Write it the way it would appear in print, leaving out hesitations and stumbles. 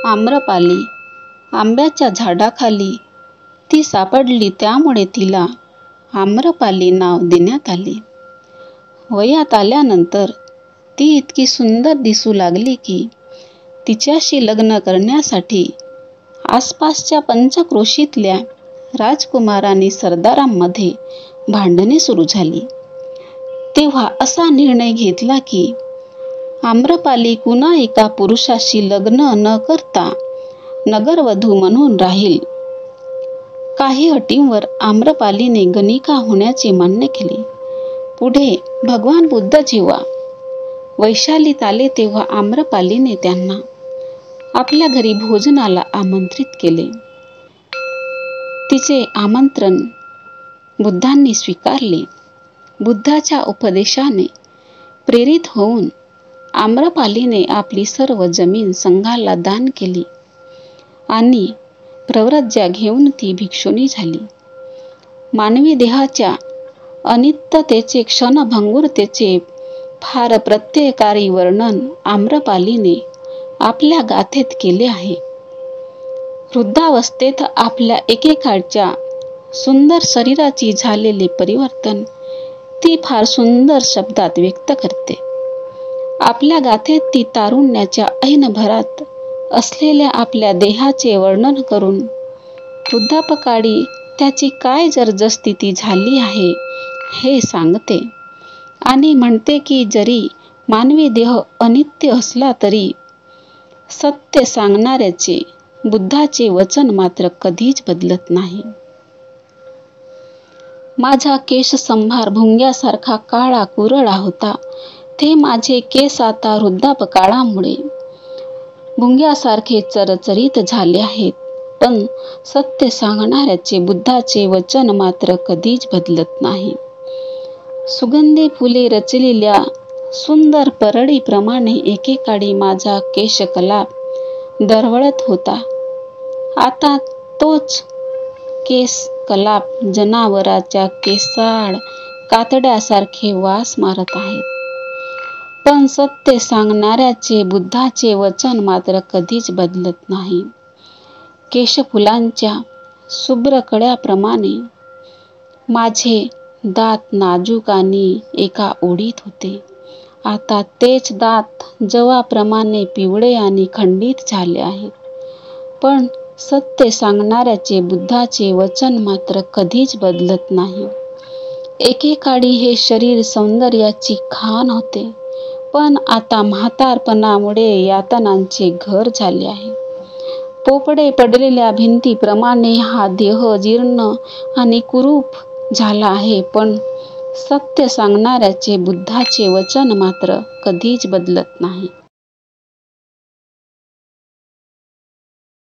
आम्रपाली आंब्याच्या झाडाखाली ती सापडली, त्यामुळे तिला आम्रपाली नाव देण्यात आले. वयात आल्यानंतर ती इतकी सुंदर दिसू लागली की तिच्याशी लग्न करण्यासाठी आसपासच्या पंचक्रोशीतल्या राजकुमारांनी सरदारांमध्ये भांडणे सुरू झाली. तेव्हा असा निर्णय घेतला की आम्रपाली कुणा एका पुरुषाशी लग्न न करता नगरवधू म्हणून राहील. काही अटींवर आम्रपालीने गणिका होण्याचे मान्य केले. पुढे भगवान बुद्ध जेव्हा वैशालीत आले तेव्हा आम्रपालीने त्यांना आपल्या घरी भोजनाला आमंत्रित केले. तिचे आमंत्रण बुद्धांनी स्वीकारले. बुद्धाच्या उपदेशाने प्रेरित होऊन आम्रपालीने आपली सर्व जमीन संघाला दान केली आणि प्रव्रज्या घेऊन ती भिक्षुणी झाली. मानवी देहाच्या अनित्यतेचे, क्षणभंगुरतेचे फार प्रत्ययकारी वर्णन आम्रपालीने आपल्या गाथेत केले आहे. वृद्धावस्थेत आपल्या एकेकाळच्या सुंदर शरीराची झालेले परिवर्तन ती फार सुंदर शब्दात व्यक्त करते. आपल्या गाथेत ती तारुण्याच्या ऐनभरात असलेल्या आपल्या देहाचे वर्णन करून वृद्धापकाळी त्याची काय जर्जरस्थिती झाली आहे हे सांगते आणि म्हणते की जरी मानवी देह अनित्य असला तरी सत्य सांगणाऱ्याचे, बुद्धाचे वचन मात्र कधीच बदलत नाही. माझा केशसंभार भुंग्यासारखा काळा कुरळा होता. ते माझे केस आता वृद्धापकाळामुळे भुंग्यासारखे चरचरीत झाले आहेत. पण सत्य सांगणाऱ्याचे, बुद्धाचे वचन मात्र कधीच बदलत नाही. सुगंधी फुले रचलेल्या सुंदर परडीप्रमाणे एकेकाळी माझा केशकलाप दरवळत होता. आता तोच केशकलाप जनावराच्या केसाळ कातड्यासारखे वास मारत आहेत. पण सत्य सांगणाऱ्याचे, बुद्धाचे वचन मात्र कधीच बदलत नाही. केशफुलांच्या शुभ्र कड्याप्रमाणे माझे दात नाजूक आणि एका ओढीत होते. आता तेच दात जवाप्रमाणे पिवळे आणि खंडित झाले आहेत. पण सत्य सांगणाऱ्याचे, बुद्धाचे वचन मात्र कधीच बदलत नाही. एकेकाळी हे शरीर सौंदर्याची खाण होते, पण आता म्हातारपणामुळे यातनांचे घर झाले आहे. पोपडे पडलेल्या भिंतीप्रमाणे हा देह जीर्ण आणि कुरूप झाला आहे. पण सत्य सांगणाऱ्याचे, बुद्धाचे वचन मात्र कधीच बदलत नाही.